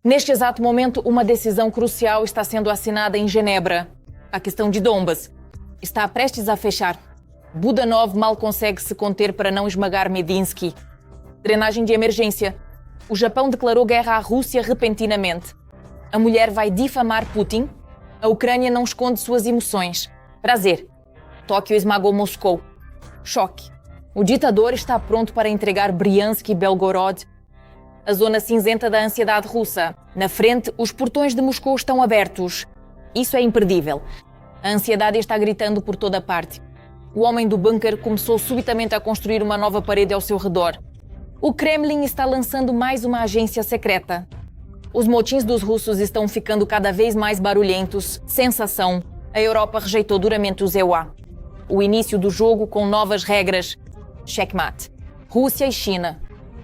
Neste exato momento, uma decisão crucial está sendo assinada em Genebra. A questão de Donbas está prestes a fechar. Budanov mal consegue se conter para não esmagar Medinsky. Drenagem de emergência. O Japão declarou guerra à Rússia repentinamente. A mulher vai difamar Putin. A Ucrânia não esconde suas emoções. Prazer. Tóquio esmagou Moscou. Choque. O ditador está pronto para entregar Briansk e Belgorod. A zona cinzenta da ansiedade russa. Na frente, os portões de Moscou estão abertos. Isso é imperdível. A ansiedade está gritando por toda parte. O homem do bunker começou subitamente a construir uma nova parede ao seu redor. O Kremlin está lançando mais uma agência secreta. Os motins dos russos estão ficando cada vez mais barulhentos. Sensação. A Europa rejeitou duramente os EUA. O início do jogo com novas regras. Checkmate. Rússia e China.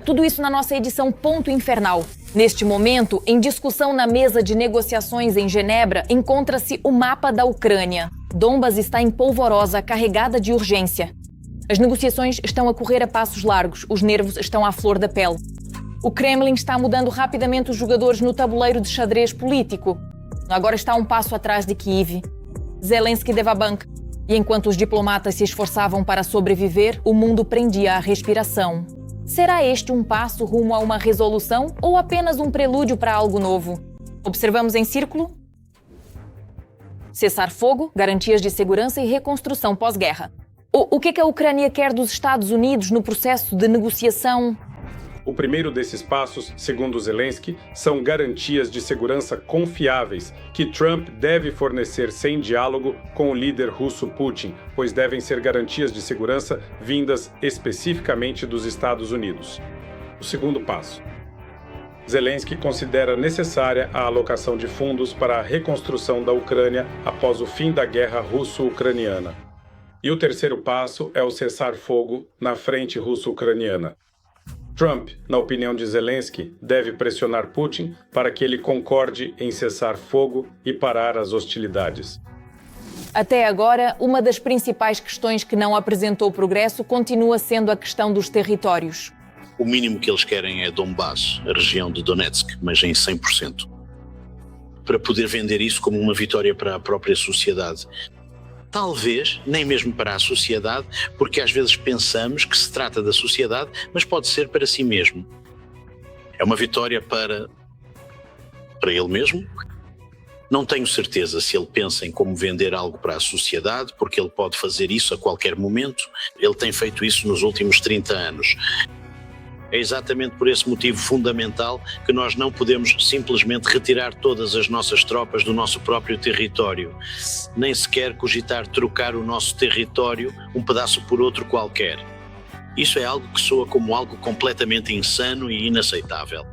Tudo isso na nossa edição Ponto Infernal. Neste momento, em discussão na mesa de negociações em Genebra, encontra-se o mapa da Ucrânia. Donbas está em polvorosa, carregada de urgência. As negociações estão a correr a passos largos, os nervos estão à flor da pele. O Kremlin está mudando rapidamente os jogadores no tabuleiro de xadrez político. Agora está um passo atrás de Kiev. Zelensky deva banca. E enquanto os diplomatas se esforçavam para sobreviver, o mundo prendia a respiração. Será este um passo rumo a uma resolução ou apenas um prelúdio para algo novo? Observamos em círculo. Cessar-fogo, garantias de segurança e reconstrução pós-guerra. O que a Ucrânia quer dos Estados Unidos no processo de negociação? O primeiro desses passos, segundo Zelensky, são garantias de segurança confiáveis que Trump deve fornecer sem diálogo com o líder russo Putin, pois devem ser garantias de segurança vindas especificamente dos Estados Unidos. O segundo passo. Zelensky considera necessária a alocação de fundos para a reconstrução da Ucrânia após o fim da guerra russo-ucraniana. E o terceiro passo é o cessar-fogo na frente russo-ucraniana. Trump, na opinião de Zelensky, deve pressionar Putin para que ele concorde em cessar fogo e parar as hostilidades. Até agora, uma das principais questões que não apresentou progresso continua sendo a questão dos territórios. O mínimo que eles querem é Donbass, a região de Donetsk, mas em 100%. Para poder vender isso como uma vitória para a própria sociedade. Talvez, nem mesmo para a sociedade, porque às vezes pensamos que se trata da sociedade, mas pode ser para si mesmo. É uma vitória para ele mesmo. Não tenho certeza se ele pensa em como vender algo para a sociedade, porque ele pode fazer isso a qualquer momento. Ele tem feito isso nos últimos 30 anos. É exatamente por esse motivo fundamental que nós não podemos simplesmente retirar todas as nossas tropas do nosso próprio território, nem sequer cogitar trocar o nosso território um pedaço por outro qualquer. Isso é algo que soa como algo completamente insano e inaceitável.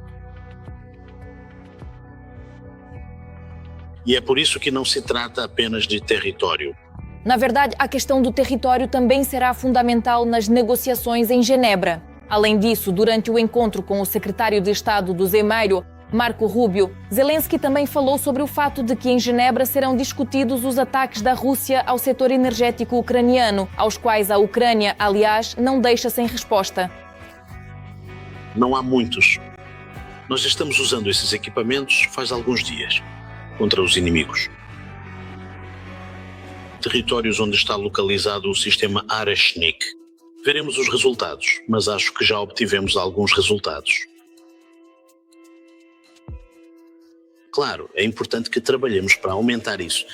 E é por isso que não se trata apenas de território. Na verdade, a questão do território também será fundamental nas negociações em Genebra. Além disso, durante o encontro com o secretário de Estado do Zemário, Marco Rubio, Zelensky também falou sobre o fato de que em Genebra serão discutidos os ataques da Rússia ao setor energético ucraniano, aos quais a Ucrânia, aliás, não deixa sem resposta. Não há muitos. Nós estamos usando esses equipamentos faz alguns dias, contra os inimigos. Territórios onde está localizado o sistema Arashnik. Veremos os resultados, mas acho que já obtivemos alguns resultados. Claro, é importante que trabalhemos para aumentar isso.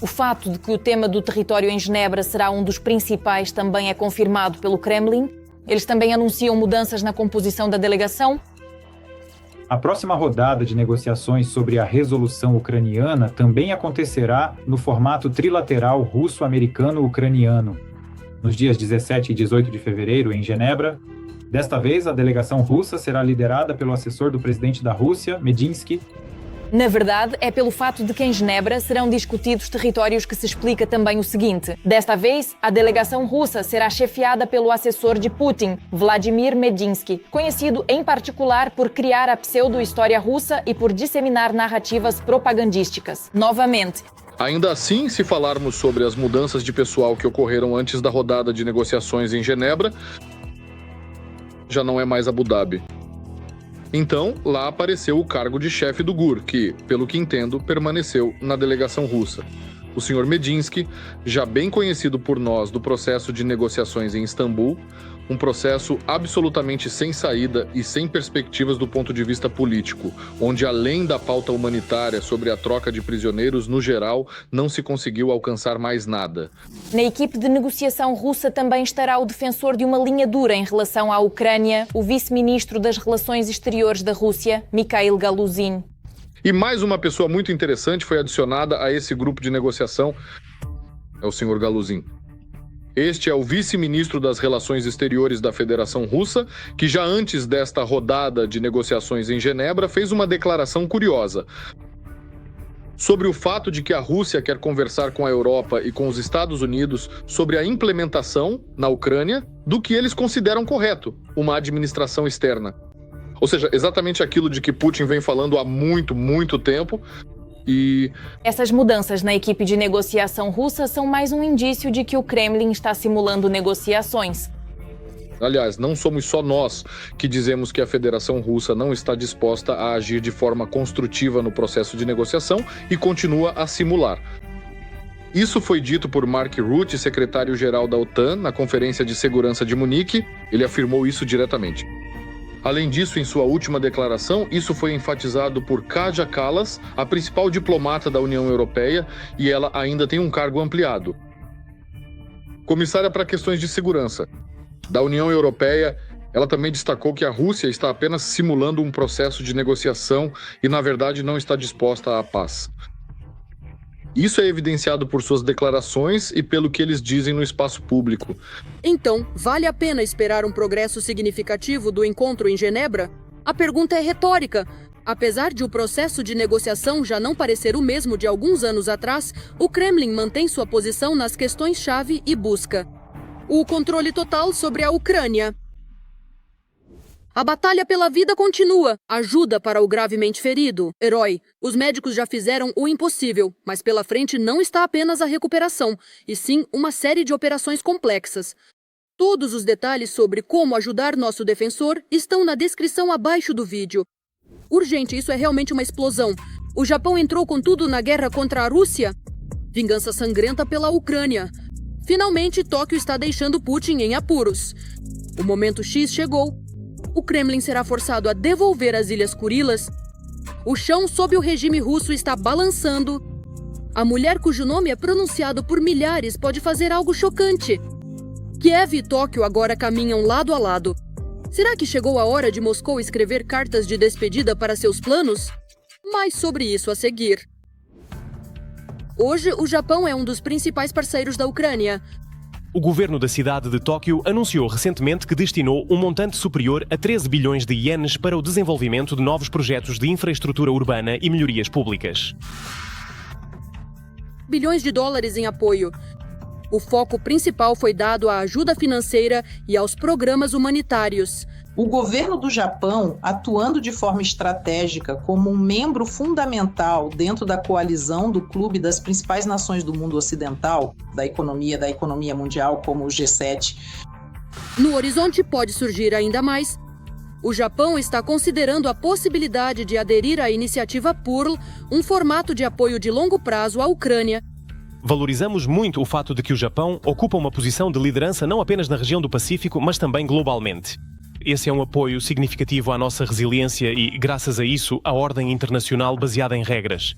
O fato de que o tema do território em Genebra será um dos principais também é confirmado pelo Kremlin. Eles também anunciam mudanças na composição da delegação. A próxima rodada de negociações sobre a resolução ucraniana também acontecerá no formato trilateral russo-americano-ucraniano. Nos dias 17 e 18 de fevereiro, em Genebra. Desta vez, a delegação russa será liderada pelo assessor do presidente da Rússia, Medinsky. Na verdade, é pelo fato de que em Genebra serão discutidos territórios que se explica também o seguinte. Desta vez, a delegação russa será chefiada pelo assessor de Putin, Vladimir Medinsky, conhecido em particular por criar a pseudo-história russa e por disseminar narrativas propagandísticas. Novamente, ainda assim, se falarmos sobre as mudanças de pessoal que ocorreram antes da rodada de negociações em Genebra, já não é mais Abu Dhabi. Então, lá apareceu o cargo de chefe do GUR, que, pelo que entendo, permaneceu na delegação russa. O Sr. Medinsky, já bem conhecido por nós do processo de negociações em Istambul, um processo absolutamente sem saída e sem perspectivas do ponto de vista político, onde além da pauta humanitária sobre a troca de prisioneiros, no geral, não se conseguiu alcançar mais nada. Na equipe de negociação russa também estará o defensor de uma linha dura em relação à Ucrânia, o vice-ministro das Relações Exteriores da Rússia, Mikhail Galuzin. E mais uma pessoa muito interessante foi adicionada a esse grupo de negociação, é o Sr. Galuzin. Este é o vice-ministro das Relações Exteriores da Federação Russa, que já antes desta rodada de negociações em Genebra fez uma declaração curiosa sobre o fato de que a Rússia quer conversar com a Europa e com os Estados Unidos sobre a implementação na Ucrânia do que eles consideram correto, uma administração externa. Ou seja, exatamente aquilo de que Putin vem falando há muito, muito tempo. E essas mudanças na equipe de negociação russa são mais um indício de que o Kremlin está simulando negociações. Aliás, não somos só nós que dizemos que a Federação Russa não está disposta a agir de forma construtiva no processo de negociação e continua a simular. Isso foi dito por Mark Rutte, secretário-geral da OTAN, na Conferência de Segurança de Munique. Ele afirmou isso diretamente. Além disso, em sua última declaração, isso foi enfatizado por Kaja Kallas, a principal diplomata da União Europeia, e ela ainda tem um cargo ampliado. Comissária para questões de segurança da União Europeia, ela também destacou que a Rússia está apenas simulando um processo de negociação e, na verdade, não está disposta à paz. Isso é evidenciado por suas declarações e pelo que eles dizem no espaço público. Então, vale a pena esperar um progresso significativo do encontro em Genebra? A pergunta é retórica. Apesar de o processo de negociação já não parecer o mesmo de alguns anos atrás, o Kremlin mantém sua posição nas questões-chave e busca o controle total sobre a Ucrânia. A batalha pela vida continua. Ajuda para o gravemente ferido. Herói, os médicos já fizeram o impossível, mas pela frente não está apenas a recuperação, e sim uma série de operações complexas. Todos os detalhes sobre como ajudar nosso defensor estão na descrição abaixo do vídeo. Urgente, isso é realmente uma explosão. O Japão entrou com tudo na guerra contra a Rússia? Vingança sangrenta pela Ucrânia. Finalmente, Tóquio está deixando Putin em apuros. O momento X chegou. O Kremlin será forçado a devolver as Ilhas Kurilas. O chão sob o regime russo está balançando. A mulher cujo nome é pronunciado por milhares pode fazer algo chocante. Kiev e Tóquio agora caminham lado a lado. Será que chegou a hora de Moscou escrever cartas de despedida para seus planos? Mais sobre isso a seguir. Hoje, o Japão é um dos principais parceiros da Ucrânia. O governo da cidade de Tóquio anunciou recentemente que destinou um montante superior a 13 bilhões de ienes para o desenvolvimento de novos projetos de infraestrutura urbana e melhorias públicas. Bilhões de dólares em apoio. O foco principal foi dado à ajuda financeira e aos programas humanitários. O governo do Japão, atuando de forma estratégica como um membro fundamental dentro da coalizão do clube das principais nações do mundo ocidental, da economia mundial, como o G7. No horizonte pode surgir ainda mais. O Japão está considerando a possibilidade de aderir à iniciativa PURL, um formato de apoio de longo prazo à Ucrânia. Valorizamos muito o fato de que o Japão ocupa uma posição de liderança não apenas na região do Pacífico, mas também globalmente. Esse é um apoio significativo à nossa resiliência e, graças a isso, à ordem internacional baseada em regras.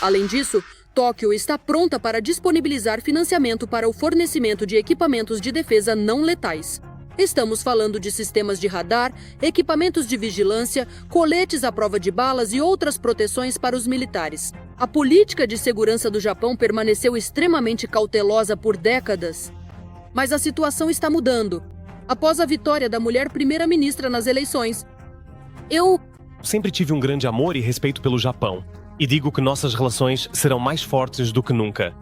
Além disso, Tóquio está pronta para disponibilizar financiamento para o fornecimento de equipamentos de defesa não letais. Estamos falando de sistemas de radar, equipamentos de vigilância, coletes à prova de balas e outras proteções para os militares. A política de segurança do Japão permaneceu extremamente cautelosa por décadas. Mas a situação está mudando. Após a vitória da mulher primeira-ministra nas eleições, eu sempre tive um grande amor e respeito pelo Japão. E digo que nossas relações serão mais fortes do que nunca.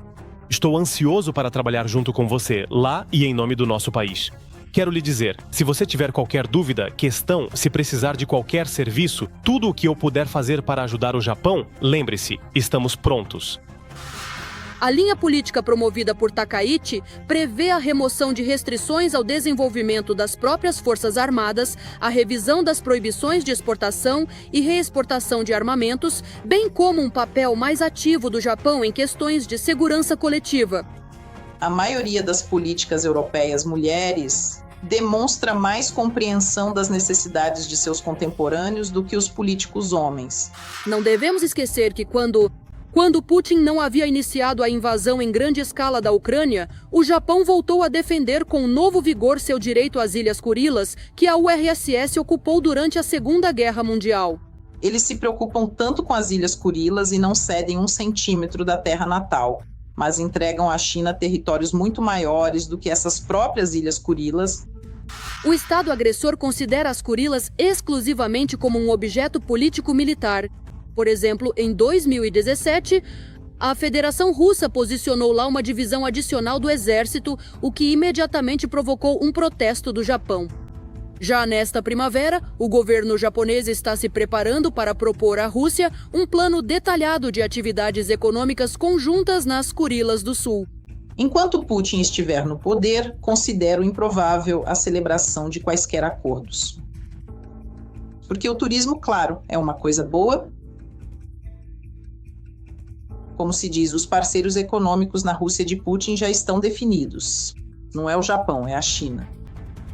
Estou ansioso para trabalhar junto com você, lá e em nome do nosso país. Quero lhe dizer, se você tiver qualquer dúvida, questão, se precisar de qualquer serviço, tudo o que eu puder fazer para ajudar o Japão, lembre-se, estamos prontos. A linha política promovida por Takaichi prevê a remoção de restrições ao desenvolvimento das próprias forças armadas, a revisão das proibições de exportação e reexportação de armamentos, bem como um papel mais ativo do Japão em questões de segurança coletiva. A maioria das políticas europeias mulheres demonstra mais compreensão das necessidades de seus contemporâneos do que os políticos homens. Não devemos esquecer que quando Putin não havia iniciado a invasão em grande escala da Ucrânia, o Japão voltou a defender com novo vigor seu direito às Ilhas Kurilas, que a URSS ocupou durante a Segunda Guerra Mundial. Eles se preocupam tanto com as Ilhas Kurilas e não cedem 1 centímetro da terra natal, mas entregam à China territórios muito maiores do que essas próprias Ilhas Kurilas. O Estado agressor considera as Kurilas exclusivamente como um objeto político-militar. Por exemplo, em 2017, a Federação Russa posicionou lá uma divisão adicional do exército, o que imediatamente provocou um protesto do Japão. Já nesta primavera, o governo japonês está se preparando para propor à Rússia um plano detalhado de atividades econômicas conjuntas nas Kurilas do Sul. Enquanto Putin estiver no poder, considero improvável a celebração de quaisquer acordos. Porque o turismo, claro, é uma coisa boa. Como se diz, os parceiros econômicos na Rússia de Putin já estão definidos. Não é o Japão, é a China.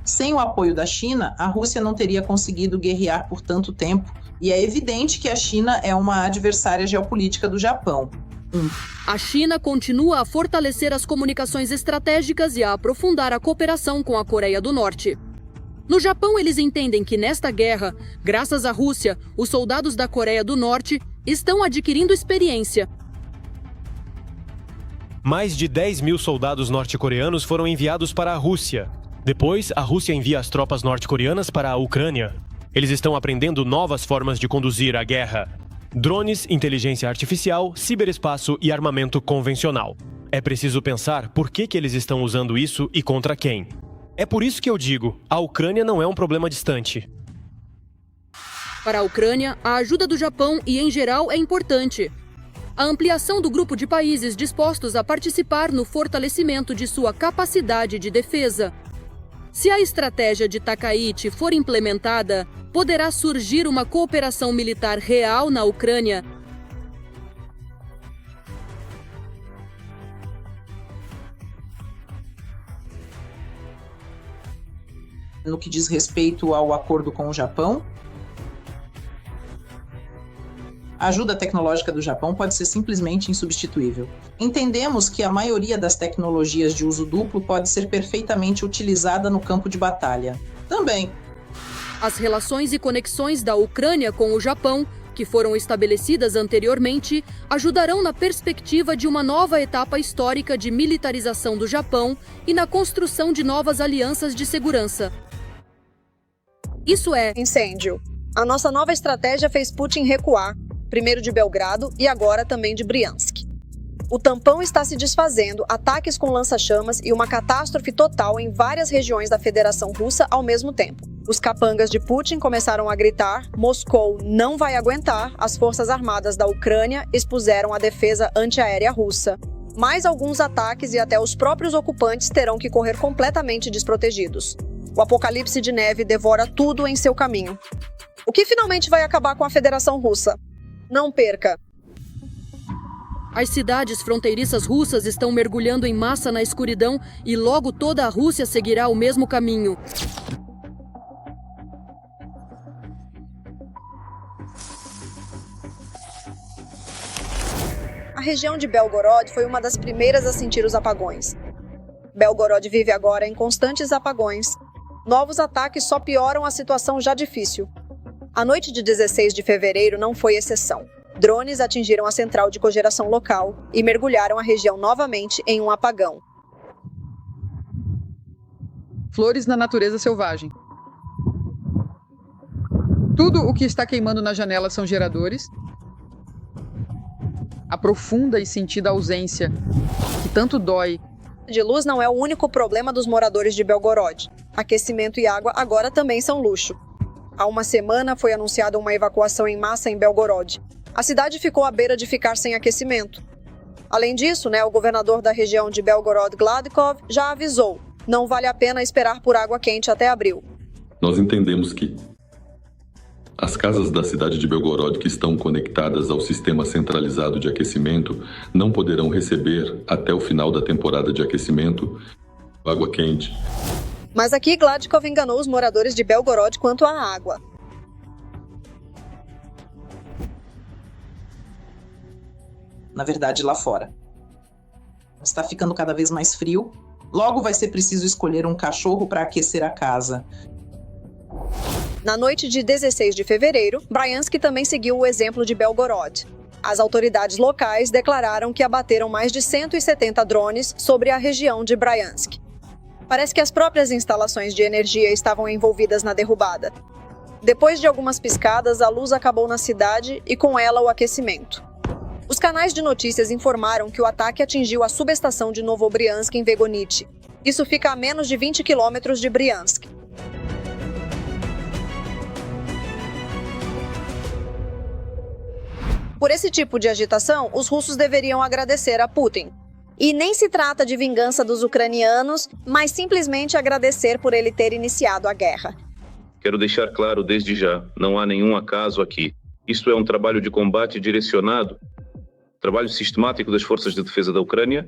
Sem o apoio da China, a Rússia não teria conseguido guerrear por tanto tempo, e é evidente que a China é uma adversária geopolítica do Japão. A China continua a fortalecer as comunicações estratégicas e a aprofundar a cooperação com a Coreia do Norte. No Japão, eles entendem que nesta guerra, graças à Rússia, os soldados da Coreia do Norte estão adquirindo experiência. Mais de 10 mil soldados norte-coreanos foram enviados para a Rússia. Depois, a Rússia envia as tropas norte-coreanas para a Ucrânia. Eles estão aprendendo novas formas de conduzir a guerra. Drones, inteligência artificial, ciberespaço e armamento convencional. É preciso pensar por que eles estão usando isso e contra quem. É por isso que eu digo, a Ucrânia não é um problema distante. Para a Ucrânia, a ajuda do Japão e, em geral, é importante. A ampliação do grupo de países dispostos a participar no fortalecimento de sua capacidade de defesa. Se a estratégia de Takaichi for implementada, poderá surgir uma cooperação militar real na Ucrânia. No que diz respeito ao acordo com o Japão, a ajuda tecnológica do Japão pode ser simplesmente insubstituível. Entendemos que a maioria das tecnologias de uso duplo pode ser perfeitamente utilizada no campo de batalha. Também. As relações e conexões da Ucrânia com o Japão, que foram estabelecidas anteriormente, ajudarão na perspectiva de uma nova etapa histórica de militarização do Japão e na construção de novas alianças de segurança. Isso é incêndio. A nossa nova estratégia fez Putin recuar, primeiro de Belgrado e agora também de Briansk. O tampão está se desfazendo, ataques com lança-chamas e uma catástrofe total em várias regiões da Federação Russa ao mesmo tempo. Os capangas de Putin começaram a gritar: Moscou não vai aguentar. As forças armadas da Ucrânia expuseram a defesa antiaérea russa. Mais alguns ataques e até os próprios ocupantes terão que correr completamente desprotegidos. O apocalipse de neve devora tudo em seu caminho. O que finalmente vai acabar com a Federação Russa? Não perca! As cidades fronteiriças russas estão mergulhando em massa na escuridão e logo toda a Rússia seguirá o mesmo caminho. A região de Belgorod foi uma das primeiras a sentir os apagões. Belgorod vive agora em constantes apagões. Novos ataques só pioram a situação já difícil. A noite de 16 de fevereiro não foi exceção. Drones atingiram a central de cogeração local e mergulharam a região novamente em um apagão. Flores na natureza selvagem. Tudo o que está queimando na janela são geradores. A profunda e sentida ausência, que tanto dói. De luz não é o único problema dos moradores de Belgorod. Aquecimento e água agora também são luxo. Há uma semana foi anunciada uma evacuação em massa em Belgorod. A cidade ficou à beira de ficar sem aquecimento. Além disso, o governador da região de Belgorod, Gladkov, já avisou: não vale a pena esperar por água quente até abril. Nós entendemos que as casas da cidade de Belgorod que estão conectadas ao sistema centralizado de aquecimento não poderão receber, até o final da temporada de aquecimento, água quente. Mas aqui Gladkov enganou os moradores de Belgorod quanto à água. Na verdade, lá fora. Está ficando cada vez mais frio. Logo vai ser preciso escolher um cachorro para aquecer a casa. Na noite de 16 de fevereiro, Bryansk também seguiu o exemplo de Belgorod. As autoridades locais declararam que abateram mais de 170 drones sobre a região de Bryansk. Parece que as próprias instalações de energia estavam envolvidas na derrubada. Depois de algumas piscadas, a luz acabou na cidade e com ela o aquecimento. Os canais de notícias informaram que o ataque atingiu a subestação de Novobriansk em Vegonite. Isso fica a menos de 20 quilômetros de Briansk. Por esse tipo de agitação, os russos deveriam agradecer a Putin. E nem se trata de vingança dos ucranianos, mas simplesmente agradecer por ele ter iniciado a guerra. Quero deixar claro desde já, não há nenhum acaso aqui. Isto é um trabalho de combate direcionado, trabalho sistemático das forças de defesa da Ucrânia,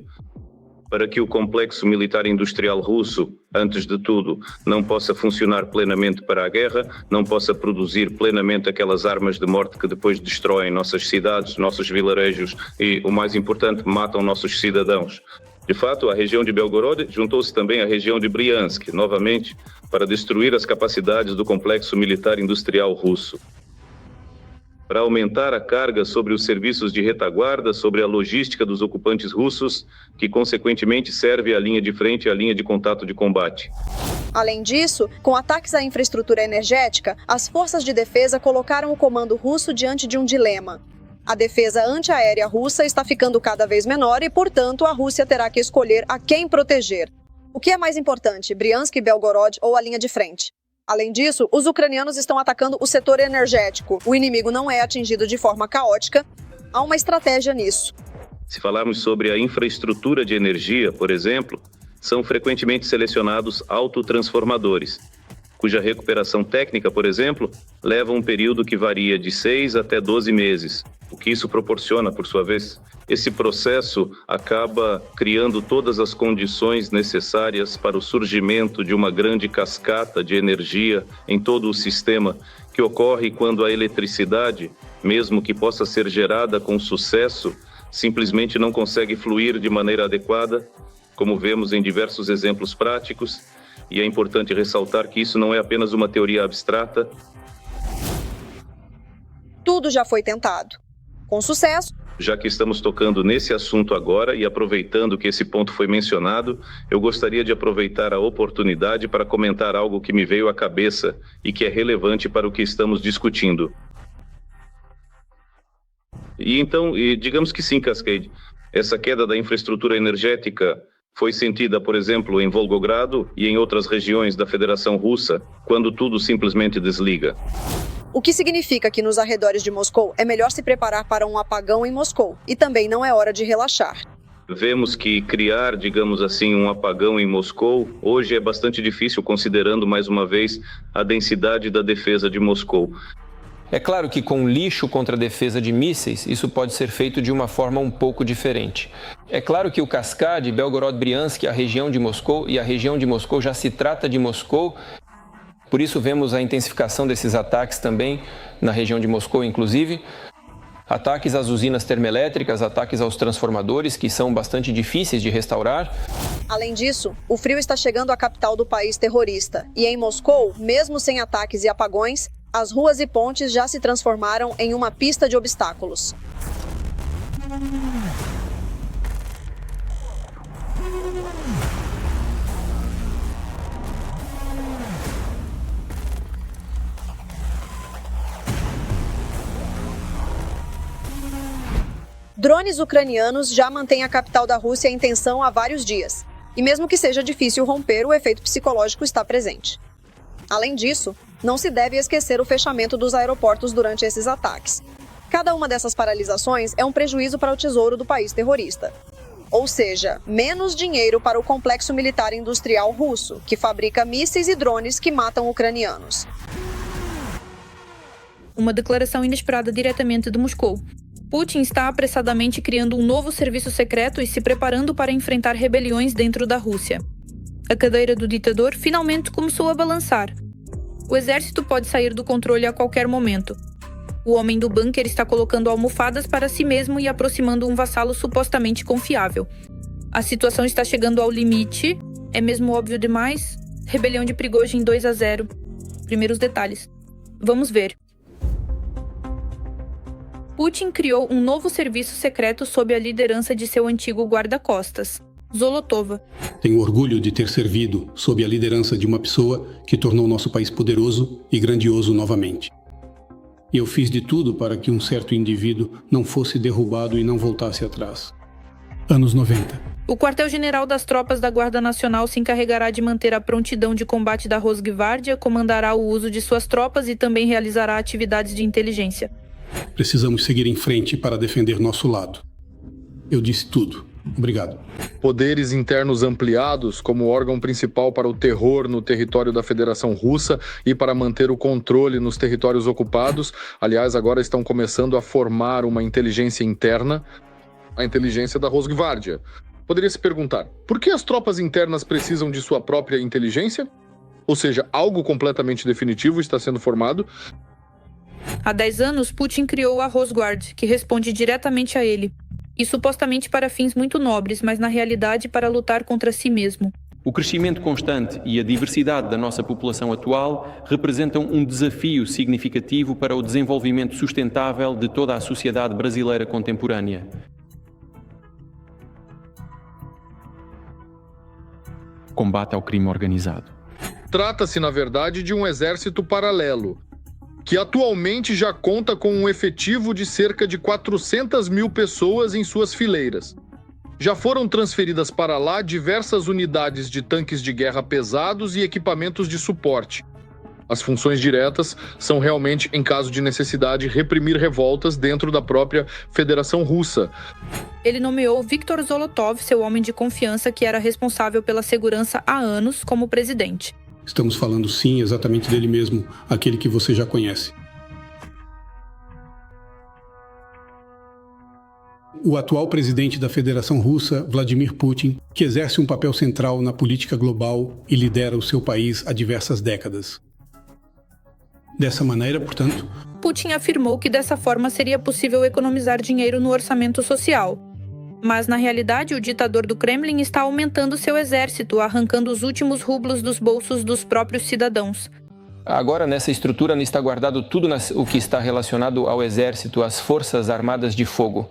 para que o complexo militar industrial russo, antes de tudo, não possa funcionar plenamente para a guerra, não possa produzir plenamente aquelas armas de morte que depois destroem nossas cidades, nossos vilarejos e, o mais importante, matam nossos cidadãos. De fato, a região de Belgorod juntou-se também à região de Briansk, novamente, para destruir as capacidades do complexo militar industrial russo, para aumentar a carga sobre os serviços de retaguarda, sobre a logística dos ocupantes russos, que consequentemente serve à linha de frente e à linha de contato de combate. Além disso, com ataques à infraestrutura energética, as forças de defesa colocaram o comando russo diante de um dilema. A defesa antiaérea russa está ficando cada vez menor e, portanto, a Rússia terá que escolher a quem proteger. O que é mais importante, Briansk e Belgorod ou a linha de frente? Além disso, os ucranianos estão atacando o setor energético. O inimigo não é atingido de forma caótica. Há uma estratégia nisso. Se falarmos sobre a infraestrutura de energia, por exemplo, são frequentemente selecionados autotransformadores, cuja recuperação técnica, por exemplo, leva um período que varia de 6 até 12 meses. O que isso proporciona, por sua vez? Esse processo acaba criando todas as condições necessárias para o surgimento de uma grande cascata de energia em todo o sistema, que ocorre quando a eletricidade, mesmo que possa ser gerada com sucesso, simplesmente não consegue fluir de maneira adequada, como vemos em diversos exemplos práticos, e é importante ressaltar que isso não é apenas uma teoria abstrata. Tudo já foi tentado. Com sucesso. Já que estamos tocando nesse assunto agora e aproveitando que esse ponto foi mencionado, eu gostaria de aproveitar a oportunidade para comentar algo que me veio à cabeça e que é relevante para o que estamos discutindo. E então, digamos que sim, Cascade, essa queda da infraestrutura energética foi sentida, por exemplo, em Volgogrado e em outras regiões da Federação Russa, quando tudo simplesmente desliga. O que significa que nos arredores de Moscou é melhor se preparar para um apagão em Moscou. E também não é hora de relaxar. Vemos que criar, digamos assim, um apagão em Moscou hoje é bastante difícil, considerando, mais uma vez, a densidade da defesa de Moscou. É claro que com lixo contra a defesa de mísseis, isso pode ser feito de uma forma um pouco diferente. É claro que o Cascade, Belgorod-Briansk, a região de Moscou, e a região de Moscou já se trata de Moscou. Por isso vemos a intensificação desses ataques também na região de Moscou, inclusive. Ataques às usinas termoelétricas, ataques aos transformadores, que são bastante difíceis de restaurar. Além disso, o frio está chegando à capital do país terrorista. E em Moscou, mesmo sem ataques e apagões, as ruas e pontes já se transformaram em uma pista de obstáculos. Drones ucranianos já mantêm a capital da Rússia em tensão há vários dias. E mesmo que seja difícil romper, o efeito psicológico está presente. Além disso, não se deve esquecer o fechamento dos aeroportos durante esses ataques. Cada uma dessas paralisações é um prejuízo para o tesouro do país terrorista. Ou seja, menos dinheiro para o complexo militar industrial russo, que fabrica mísseis e drones que matam ucranianos. Uma declaração inesperada diretamente de Moscou. Putin está apressadamente criando um novo serviço secreto e se preparando para enfrentar rebeliões dentro da Rússia. A cadeira do ditador finalmente começou a balançar. O exército pode sair do controle a qualquer momento. O homem do bunker está colocando almofadas para si mesmo e aproximando um vassalo supostamente confiável. A situação está chegando ao limite. É mesmo óbvio demais? Rebelião de Prigozhin 2-0. Primeiros detalhes. Vamos ver. Putin criou um novo serviço secreto sob a liderança de seu antigo guarda-costas, Zolotova. Tenho orgulho de ter servido sob a liderança de uma pessoa que tornou nosso país poderoso e grandioso novamente. E eu fiz de tudo para que um certo indivíduo não fosse derrubado e não voltasse atrás. Anos 90. O quartel-general das tropas da Guarda Nacional se encarregará de manter a prontidão de combate da Rosgvardia, comandará o uso de suas tropas e também realizará atividades de inteligência. Precisamos seguir em frente para defender nosso lado. Eu disse tudo. Obrigado. Poderes internos ampliados como órgão principal para o terror no território da Federação Russa e para manter o controle nos territórios ocupados. Aliás, agora estão começando a formar uma inteligência interna, a inteligência da Rosgvardia. Poderia se perguntar, por que as tropas internas precisam de sua própria inteligência? Ou seja, algo completamente definitivo está sendo formado. Há 10 anos, Putin criou a Rosguard, que responde diretamente a ele. E supostamente para fins muito nobres, mas na realidade para lutar contra si mesmo. O crescimento constante e a diversidade da nossa população atual representam um desafio significativo para o desenvolvimento sustentável de toda a sociedade brasileira contemporânea. Combate ao crime organizado. Trata-se, na verdade, de um exército paralelo, que atualmente já conta com um efetivo de cerca de 400 mil pessoas em suas fileiras. Já foram transferidas para lá diversas unidades de tanques de guerra pesados e equipamentos de suporte. As funções diretas são realmente, em caso de necessidade, reprimir revoltas dentro da própria Federação Russa. Ele nomeou Viktor Zolotov, seu homem de confiança, que era responsável pela segurança há anos, como presidente. Estamos falando, sim, exatamente dele mesmo, aquele que você já conhece. O atual presidente da Federação Russa, Vladimir Putin, que exerce um papel central na política global e lidera o seu país há diversas décadas. Dessa maneira, portanto, Putin afirmou que dessa forma seria possível economizar dinheiro no orçamento social. Mas, na realidade, o ditador do Kremlin está aumentando seu exército, arrancando os últimos rublos dos bolsos dos próprios cidadãos. Agora, nessa estrutura, está guardado tudo o que está relacionado ao exército, às forças armadas de fogo.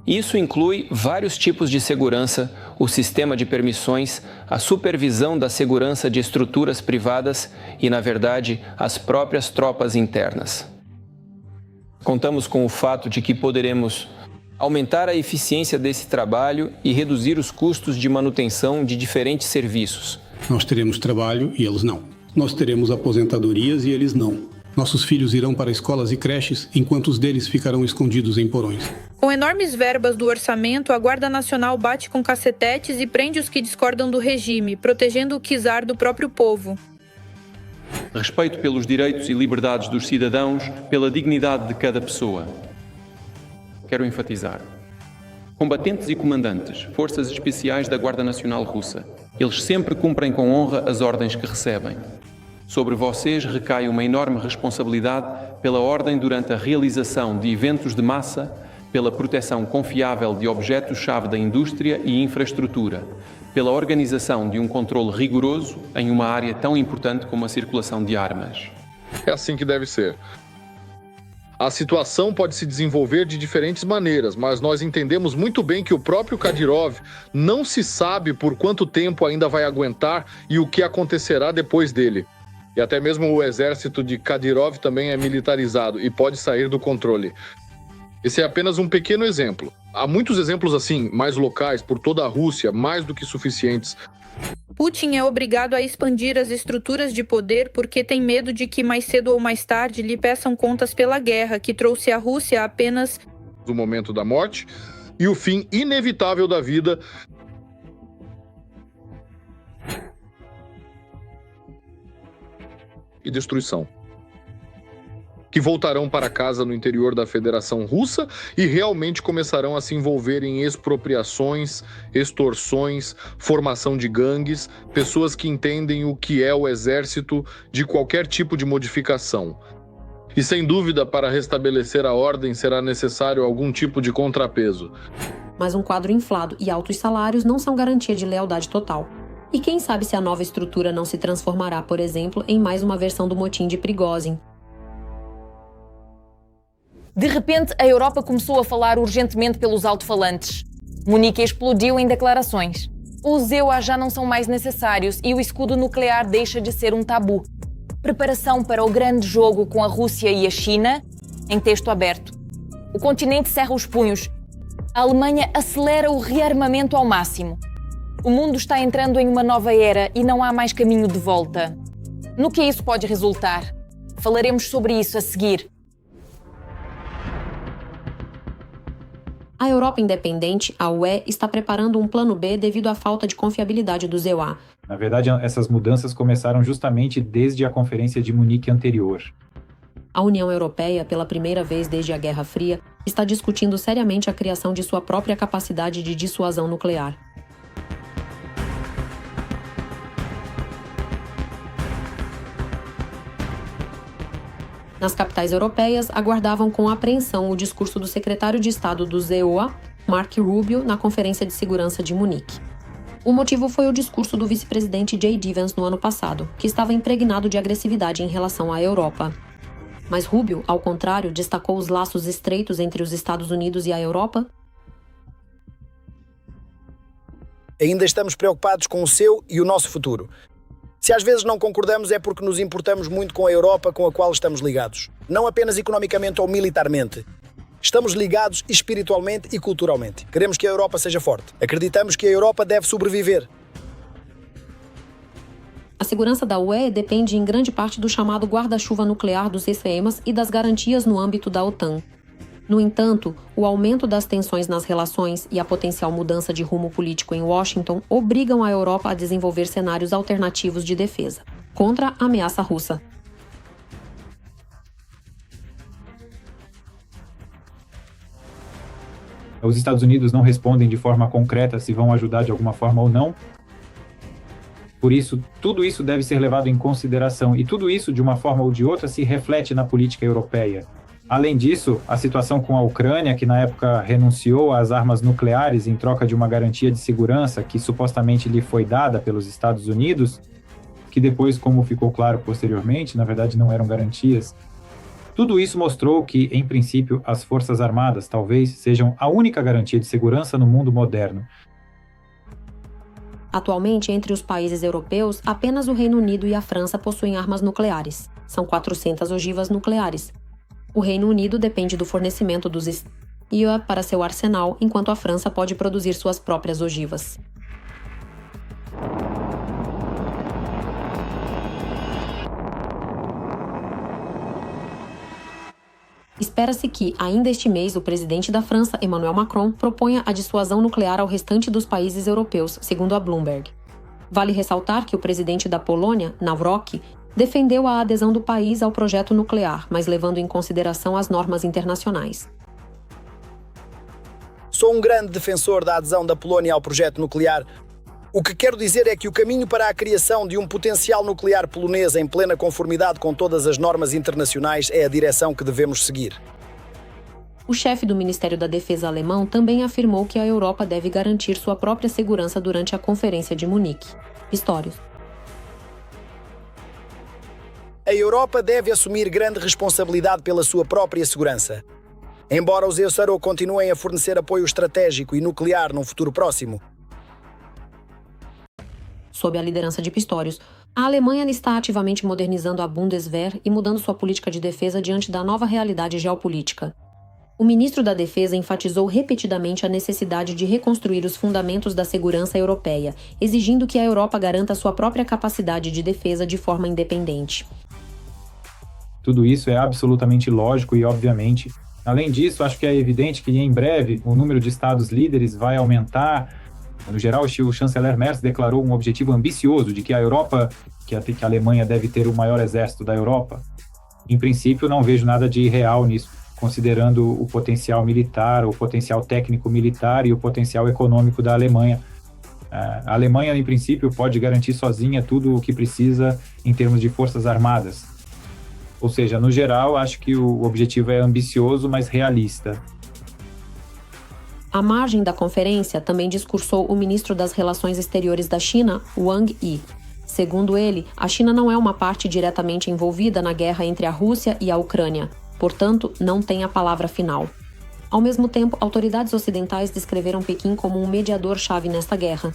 Isso inclui vários tipos de segurança, o sistema de permissões, a supervisão da segurança de estruturas privadas e, na verdade, as próprias tropas internas. Contamos com o fato de que poderemos aumentar a eficiência desse trabalho e reduzir os custos de manutenção de diferentes serviços. Nós teremos trabalho e eles não. Nós teremos aposentadorias e eles não. Nossos filhos irão para escolas e creches, enquanto os deles ficarão escondidos em porões. Com enormes verbas do orçamento, a Guarda Nacional bate com cacetetes e prende os que discordam do regime, protegendo o czar do próprio povo. Respeito pelos direitos e liberdades dos cidadãos, pela dignidade de cada pessoa. Quero enfatizar. Combatentes e comandantes, forças especiais da Guarda Nacional Russa, eles sempre cumprem com honra as ordens que recebem. Sobre vocês recai uma enorme responsabilidade pela ordem durante a realização de eventos de massa, pela proteção confiável de objetos-chave da indústria e infraestrutura, pela organização de um controle rigoroso em uma área tão importante como a circulação de armas. É assim que deve ser. A situação pode se desenvolver de diferentes maneiras, mas nós entendemos muito bem que o próprio Kadyrov não se sabe por quanto tempo ainda vai aguentar e o que acontecerá depois dele. E até mesmo o exército de Kadyrov também é militarizado e pode sair do controle. Esse é apenas um pequeno exemplo. Há muitos exemplos assim, mais locais, por toda a Rússia, mais do que suficientes Putin é obrigado a expandir as estruturas de poder porque tem medo de que mais cedo ou mais tarde lhe peçam contas pela guerra que trouxe a Rússia apenas o momento da morte e o fim inevitável da vida. E destruição. Que voltarão para casa no interior da Federação Russa e realmente começarão a se envolver em expropriações, extorsões, formação de gangues, pessoas que entendem o que é o exército de qualquer tipo de modificação. E sem dúvida, para restabelecer a ordem será necessário algum tipo de contrapeso. Mas um quadro inflado e altos salários não são garantia de lealdade total. E quem sabe se a nova estrutura não se transformará, por exemplo, em mais uma versão do motim de Prigozhin. De repente, a Europa começou a falar urgentemente pelos alto-falantes. Munique explodiu em declarações. Os EUA já não são mais necessários e o escudo nuclear deixa de ser um tabu. Preparação para o grande jogo com a Rússia e a China, em texto aberto. O continente cerra os punhos. A Alemanha acelera o rearmamento ao máximo. O mundo está entrando em uma nova era e não há mais caminho de volta. No que isso pode resultar? Falaremos sobre isso a seguir. A Europa independente, a UE, está preparando um plano B devido à falta de confiabilidade dos EUA. Na verdade, essas mudanças começaram justamente desde a Conferência de Munique anterior. A União Europeia, pela primeira vez desde a Guerra Fria, está discutindo seriamente a criação de sua própria capacidade de dissuasão nuclear. Nas capitais europeias, aguardavam com apreensão o discurso do secretário de Estado dos EUA, Marco Rubio, na Conferência de Segurança de Munique. O motivo foi o discurso do vice-presidente J.D. Vance no ano passado, que estava impregnado de agressividade em relação à Europa. Mas Rubio, ao contrário, destacou os laços estreitos entre os Estados Unidos e a Europa. Ainda estamos preocupados com o seu e o nosso futuro. Se às vezes não concordamos é porque nos importamos muito com a Europa com a qual estamos ligados. Não apenas economicamente ou militarmente. Estamos ligados espiritualmente e culturalmente. Queremos que a Europa seja forte. Acreditamos que a Europa deve sobreviver. A segurança da UE depende em grande parte do chamado guarda-chuva nuclear dos ECMs e das garantias no âmbito da OTAN. No entanto, o aumento das tensões nas relações e a potencial mudança de rumo político em Washington obrigam a Europa a desenvolver cenários alternativos de defesa contra a ameaça russa. Os Estados Unidos não respondem de forma concreta se vão ajudar de alguma forma ou não. Por isso, tudo isso deve ser levado em consideração e tudo isso, de uma forma ou de outra, se reflete na política europeia. Além disso, a situação com a Ucrânia, que na época renunciou às armas nucleares em troca de uma garantia de segurança que supostamente lhe foi dada pelos Estados Unidos, que depois, como ficou claro posteriormente, na verdade não eram garantias. Tudo isso mostrou que, em princípio, as Forças Armadas talvez sejam a única garantia de segurança no mundo moderno. Atualmente, entre os países europeus, apenas o Reino Unido e a França possuem armas nucleares. São 400 ogivas nucleares. O Reino Unido depende do fornecimento dos EUA para seu arsenal, enquanto a França pode produzir suas próprias ogivas. Espera-se que, ainda este mês, o presidente da França, Emmanuel Macron, proponha a dissuasão nuclear ao restante dos países europeus, segundo a Bloomberg. Vale ressaltar que o presidente da Polônia, Nawrocki, defendeu a adesão do país ao projeto nuclear, mas levando em consideração as normas internacionais. Sou um grande defensor da adesão da Polónia ao projeto nuclear. O que quero dizer é que o caminho para a criação de um potencial nuclear polonês em plena conformidade com todas as normas internacionais é a direção que devemos seguir. O chefe do Ministério da Defesa alemão também afirmou que a Europa deve garantir sua própria segurança durante a Conferência de Munique. Pistorius. A Europa deve assumir grande responsabilidade pela sua própria segurança. Embora os EUSARO continuem a fornecer apoio estratégico e nuclear num futuro próximo. Sob a liderança de Pistorius, a Alemanha está ativamente modernizando a Bundeswehr e mudando sua política de defesa diante da nova realidade geopolítica. O ministro da Defesa enfatizou repetidamente a necessidade de reconstruir os fundamentos da segurança europeia, exigindo que a Europa garanta sua própria capacidade de defesa de forma independente. Tudo isso é absolutamente lógico e, obviamente, além disso, acho que é evidente que em breve o número de estados líderes vai aumentar. No geral, o chanceler Merz declarou um objetivo ambicioso de que a Europa, que a Alemanha deve ter o maior exército da Europa. Em princípio, não vejo nada de irreal nisso, considerando o potencial militar, o potencial técnico militar e o potencial econômico da Alemanha. A Alemanha, em princípio, pode garantir sozinha tudo o que precisa em termos de forças armadas. Ou seja, no geral, acho que o objetivo é ambicioso, mas realista. À margem da conferência, também discursou o ministro das Relações Exteriores da China, Wang Yi. Segundo ele, a China não é uma parte diretamente envolvida na guerra entre a Rússia e a Ucrânia, portanto, não tem a palavra final. Ao mesmo tempo, autoridades ocidentais descreveram Pequim como um mediador-chave nesta guerra.